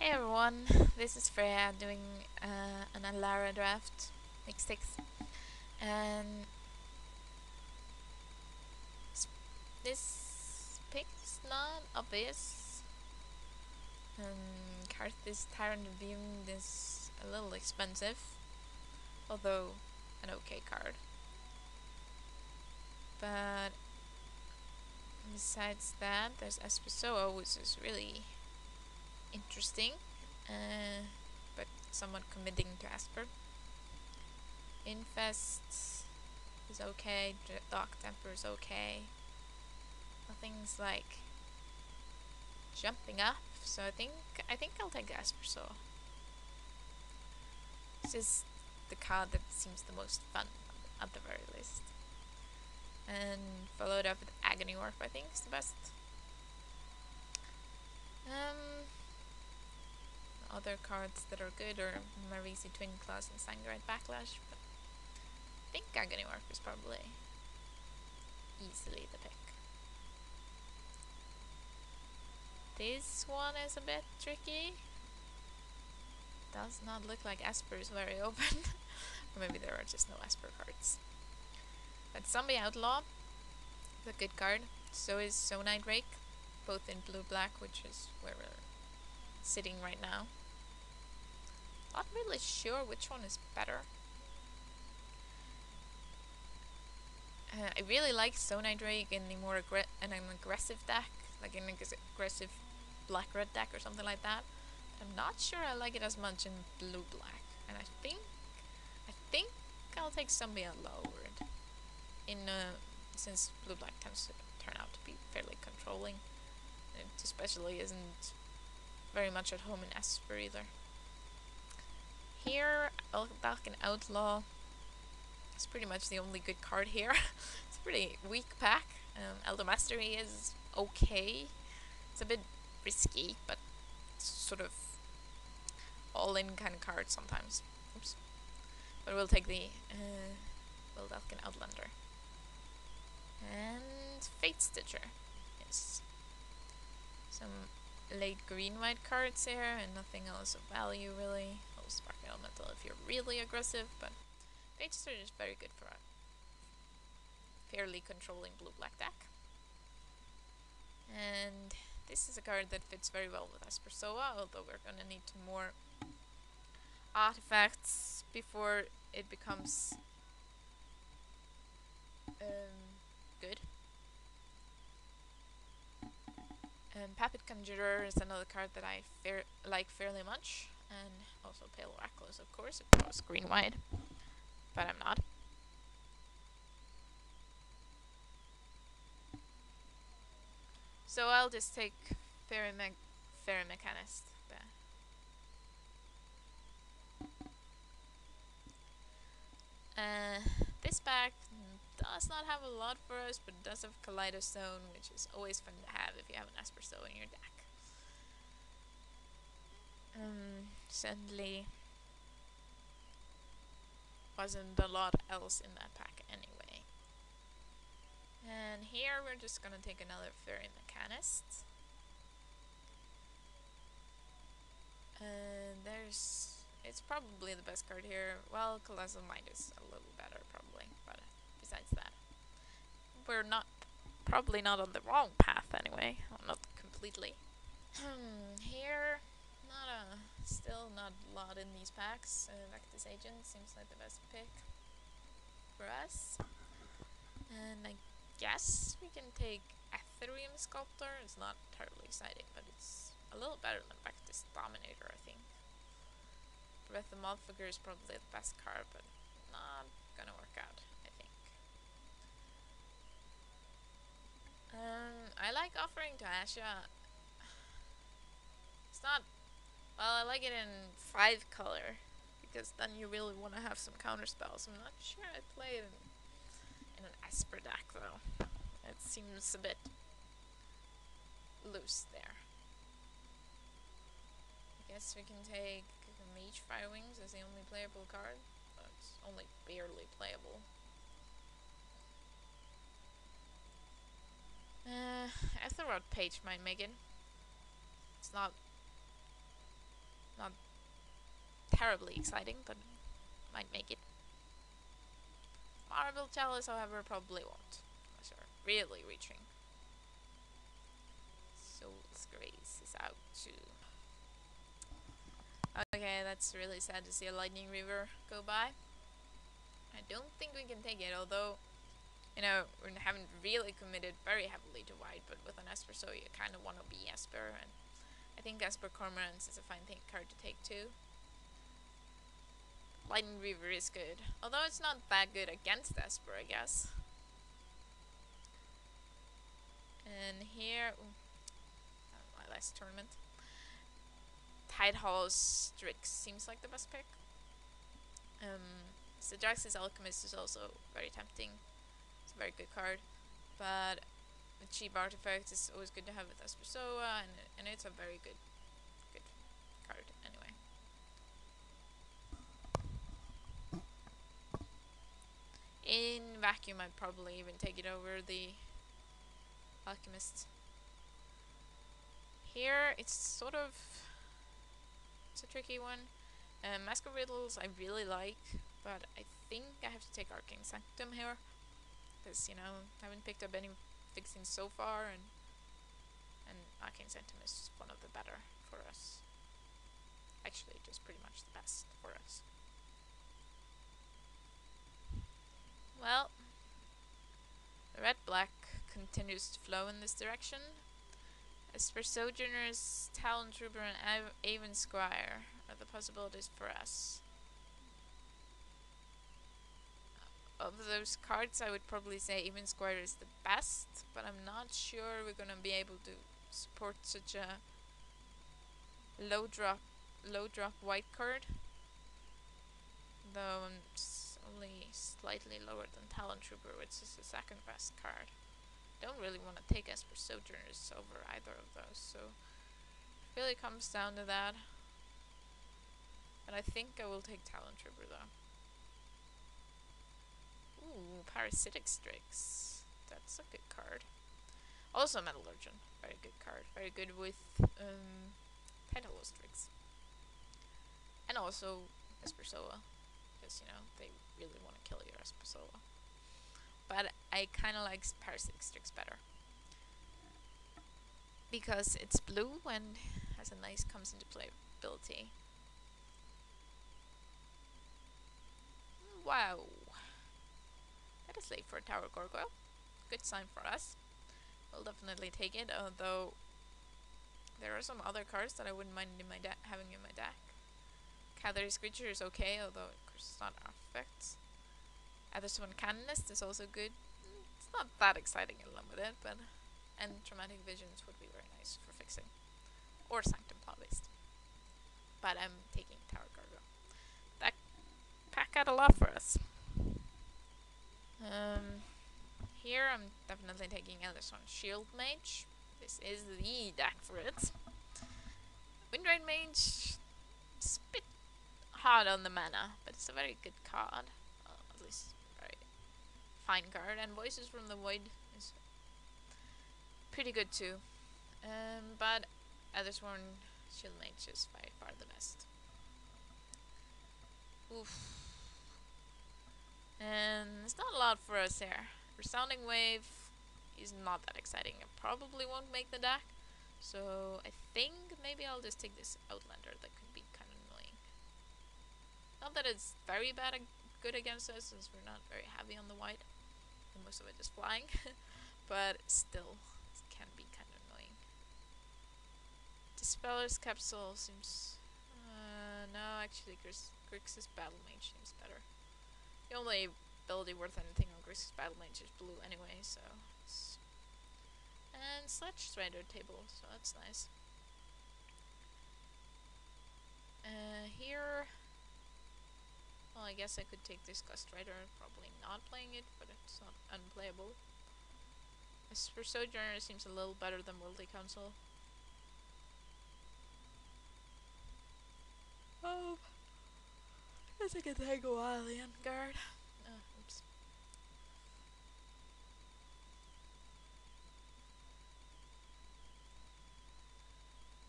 Hey everyone, this is Freya doing an Alara draft, Mix 6, and this pick is not obvious. Karthus Tyrant of Beam is a little expensive, although an okay card. But besides that, there's Espresso, which is really interesting, but somewhat committing to Esper. Infest is okay, Dark Temper is okay. Nothing's like jumping up, so I think I'll take Aspersaw. This is the card that seems the most fun at the very least. And followed up with Agony Warp, I think is the best. Other cards that are good are Marisi Twin Claws and Sangharite Backlash, but I think Agony Warp is probably easily the pick. This one is a bit tricky. Does not look like Esper is very open. Or maybe there are just no Esper cards. But Zombie Outlaw is a good card. So is Zonite Rake, both in blue-black, which is where we're sitting right now. Not really sure which one is better. I really like Zonite Rake in a more an aggressive deck, like an aggressive black-red deck or something like that. But I'm not sure I like it as much in blue-black, and I think I'll take Zombie Outlaw over it. Since blue-black tends to turn out to be fairly controlling, it especially isn't very much at home in Esper either. Here, Eldakin Outlaw is pretty much the only good card here. It's a pretty weak pack. Elder Mastery is okay. It's a bit risky, but it's sort of all-in kind of card sometimes. Oops. But we'll take the Eldakin Outlander. And Fate Stitcher. Yes. Some late green-white cards here, and nothing else of value really. Oh, Spark Elemental if you're really aggressive, but Fate Stitcher is very good for a fairly controlling blue-black deck. And this is a card that fits very well with Aspersoa, although we're gonna need more artifacts before it becomes good. Puppet Conjurer is another card that I like fairly much, and also Pale Reckless, of course, if it was green-white, but I'm not. So I'll just take Fairy Mechanist there. This pack does not have a lot for us, but it does have Kaleidostone, which is always fun to have if you have an Asperso in your deck. Sadly, wasn't a lot else in that pack anyway. And here we're just gonna take another Fairy Mechanist. It's probably the best card here. Well, Colossal Mind is a little better probably, but besides that, we're probably not on the wrong path anyway. Well, not completely. Here, still not a lot in these packs. Vectis Agent seems like the best pick for us. And I guess we can take Ethereum Sculptor. It's not terribly exciting, but it's a little better than Vectis Dominator, I think. Breath of Malfigure is probably the best card, but not gonna work out, I think. I like offering to Asha. It's not... Well, I like it in 5 color, because then you really want to have some counter spells. I'm not sure I'd play it in an Esper deck, though. It seems a bit loose there. I guess we can take Mage Firewings as the only playable card, but it's only barely playable. Aetherod Page might make it. It's not Not terribly exciting, but might make it. Marble Chalice, however, probably won't. Unless you're really reaching. Soul's Grace is out too. Okay, that's really sad to see a Lightning Reaver go by. I don't think we can take it, although, you know, we haven't really committed very heavily to white, but with an Esper, so you kind of want to be Esper, and I think Esper Cormorants is a fine card to take too. Lightning Reaver is good, although it's not that good against Esper, I guess. And here, my last tournament. Tidehollow Strix seems like the best pick. Sidrax's Alchemist is also very tempting. It's a very good card, but the cheap artifact is always good to have with Espersoa, and it's a very good card anyway. In vacuum, I'd probably even take it over the Alchemist. Here, it's a tricky one. Mask of Riddles I really like, but I think I have to take Arcane Sanctum here, because, you know, I haven't picked up any fixings so far, and Arcane Sanctum is just one of the better for us. Actually, just pretty much the best for us. Well, the red-black continues to flow in this direction. As for Sojourners, Talon Trooper, and Avon Squire are the possibilities for us. Of those cards, I would probably say Avon Squire is the best, but I'm not sure we're gonna be able to support such a low drop white card. Though it's only slightly lower than Talon Trooper, which is the second best card. Don't really want to take Esper Sojourners over either of those, so it really comes down to that. And I think I will take Talon Trooper though. Ooh, Parasitic Strix. That's a good card. Also Metallurgian, very good card. Very good with Tidehollow Strix. And also Espersoa, because, you know, they really want to kill your Espersoa. But I kind of like Parasitic Strix better, because it's blue and has a nice comes into play ability. Wow. That is late for a Tower Gargoyle. Good sign for us. We'll definitely take it, although there are some other cards that I wouldn't mind in my having in my deck. Cavalry Screecher is okay, although of course it's not artifacts. Athersworn Canonist is also good. It's not that exciting in limited, but and Traumatic Visions would be very nice for fixing. Or Sanctum Plow-based. But I'm taking Tower Gargoyle. That pack out a lot for us. Here I'm definitely taking Athersworn Shield Mage. This is the deck for it. Windrain Mage, it's a bit hard on the mana, but it's a very good card. At least very fine card. And Voices from the Void is pretty good too. But Athersworn Shield Mage is by far the best. Oof. And it's not a lot for us here. Resounding Wave is not that exciting. It probably won't make the deck. So I think maybe I'll just take this Outlander. That could be kind of annoying. Not that it's very good against us, since we're not very heavy on the white. And most of it is flying. But still, it can be kind of annoying. Dispeller's Capsule seems... no, actually Grixis Battle Mage seems better. The only ability worth anything on Grixis Battle Mage is blue anyway, so... And Sledge Strider table, so that's nice. Here... Well, I guess I could take this Gust Rider, probably not playing it, but it's not unplayable. As for Sojourner, it seems a little better than Worldly Council. Oh, I guess I can take a while, Guard. Oops.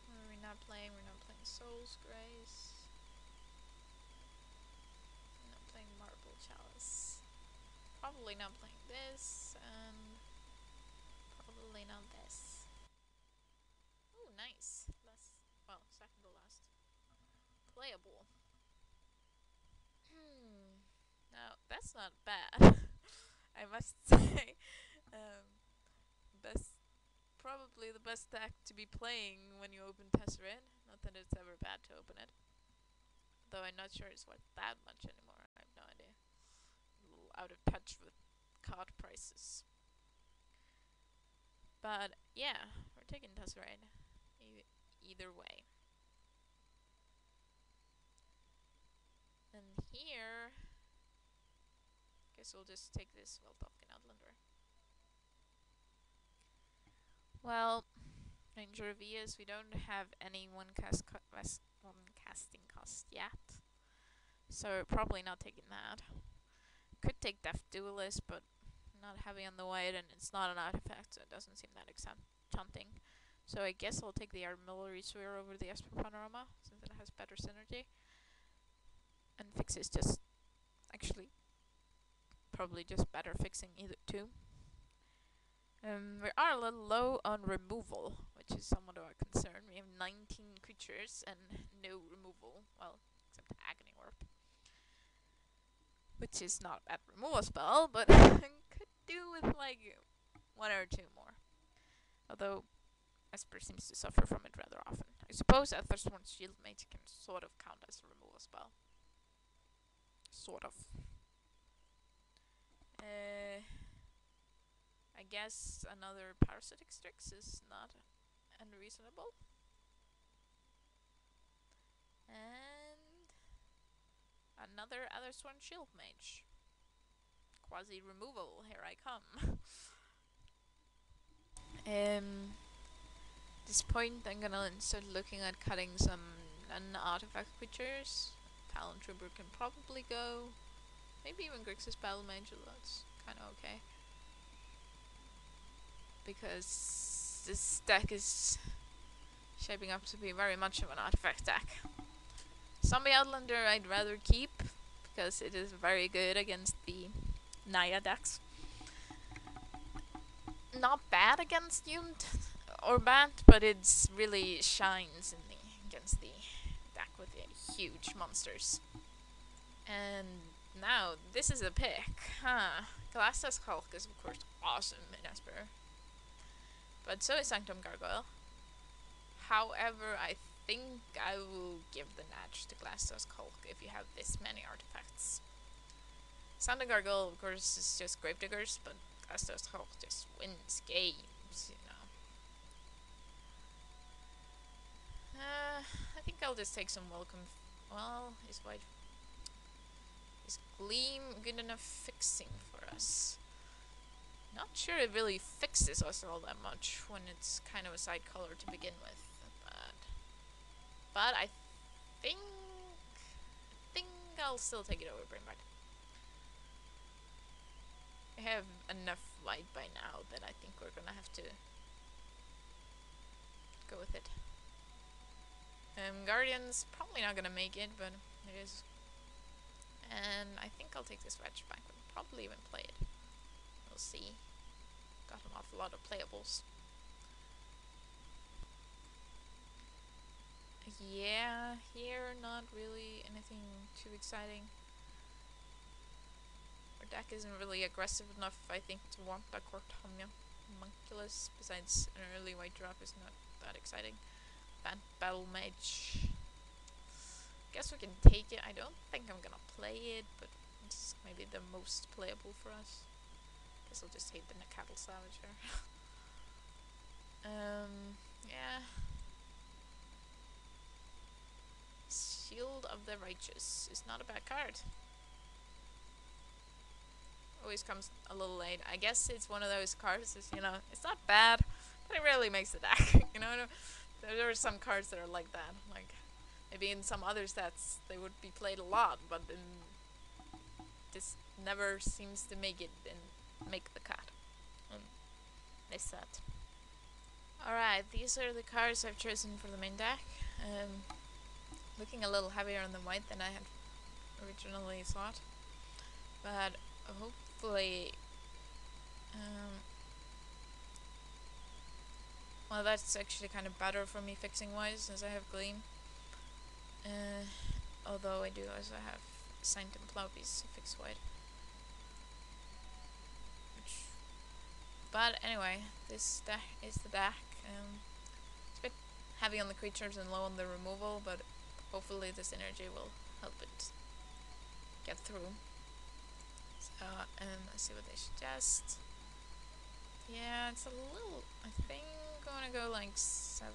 What are we not playing? We're not playing Soul's Grace. Not playing Marble Chalice. Probably not playing this, and probably not this. Ooh, nice. Well, second to last. Playable. Now, that's not bad. I must say. Best, probably the best deck to be playing when you open Tesseract. Not that it's ever bad to open it. Though I'm not sure it's worth that much anymore. I have no idea. A little out of touch with card prices. But yeah, we're taking Tesseract either way. And here, guess we'll just take this Welthalken Outlander. Well, Ranger of Vias, we don't have any one casting cost yet, so we're probably not taking that. Could take Death Duelist, but not heavy on the white, and it's not an artifact, so it doesn't seem that enchanting. So I guess I'll take the Armillary Sphere over the Esper Panorama, since it has better synergy. And Fix is just, actually, probably just better fixing either two. We are a little low on removal, which is somewhat of a concern. We have 19 creatures and no removal, well, except Agony Warp. Which is not a bad removal spell, but could do with like one or two more. Although Esper seems to suffer from it rather often. I suppose Aethersworn Shieldmate can sort of count as a removal spell. Sort of. I guess another Parasitic Strix is not unreasonable. And another Aethersworn Shieldmage. Quasi removal, here I come. At this point, I'm gonna start looking at cutting some non-artifact creatures. Talon Trooper can probably go. Maybe even Grixis Battle Mage, that's kind of okay. Because this deck is shaping up to be very much of an artifact deck. Zombie Outlander I'd rather keep, because it is very good against the Naya decks. Not bad against Yunt or Bat, but it really shines against the deck with the huge monsters. And now, this is a pick, huh? Glassdust Hulk is of course awesome in Esper. But so is Sanctum Gargoyle. However, I think I will give the nudge to Glassdust Hulk if you have this many artifacts. Sanctum Gargoyle, of course, is just Gravediggers, but Glassdust Hulk just wins games, you know. I think I'll just take some welcome. Well, is Gleam good enough fixing for us? Not sure it really fixes us all that much when it's kind of a side color to begin with. But I think I'll still take it over Brainbite. I have enough light by now that I think we're gonna have to go with it. Guardian's probably not gonna make it, but it is. And I think I'll take this Wedge back. We'll probably even play it. We'll see. Got an awful lot of playables. Yeah, here not really anything too exciting. Our deck isn't really aggressive enough, I think, to want a Homunculus. Besides, an early white drop is not that exciting. Battle Mage. Guess we can take it. I don't think I'm gonna play it, but it's maybe the most playable for us. Guess I'll just hate the Cattle Savager. Yeah. Shield of the Righteous is not a bad card. Always comes a little late. I guess it's one of those cards that's, you know, it's not bad, but it really makes the deck. You know, there are some cards that are like that. Like, maybe in some other sets they would be played a lot, but this never seems to make it and make the cut in this set. Alright, these are the cards I've chosen for the main deck. looking a little heavier on the white than I had originally thought. But hopefully, well, that's actually kind of better for me fixing wise since I have gleam. Although I do also have Saint and Plovies to fix white. But anyway, this deck is the deck. It's a bit heavy on the creatures and low on the removal, but hopefully this energy will help it get through. So, let's see what they suggest. Yeah, it's a little, I think I'm gonna go like 7-5.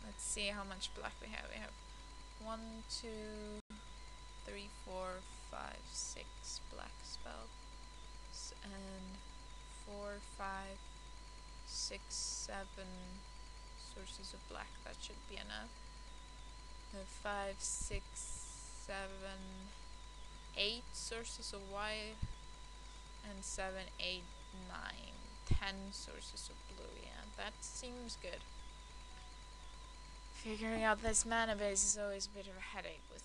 Let's see how much black we have. We have 1, 2, 3, 4, 5, 6 black spells, and 4, 5, 6, 7 sources of black. That should be enough. 5, 6, 7, 8 sources of white, and 7, 8, 9, 10 sources of blue. Yeah, that seems good. Figuring out this mana base is always a bit of a headache with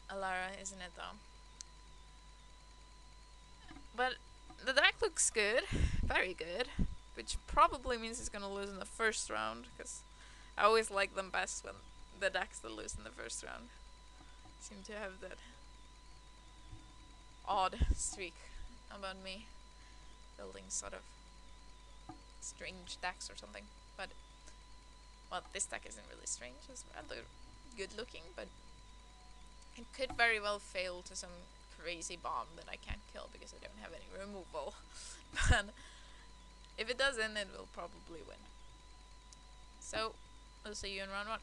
Alara, isn't it though? But the deck looks good, very good, which probably means it's gonna lose in the first round, because I always like them best when the decks that lose in the first round seem to have that odd streak about me building sort of strange decks or something. But well, this deck isn't really strange, it's rather good looking, but it could very well fail to some crazy bomb that I can't kill because I don't have any removal. But if it doesn't, it will probably win. So, we'll see you in round 1.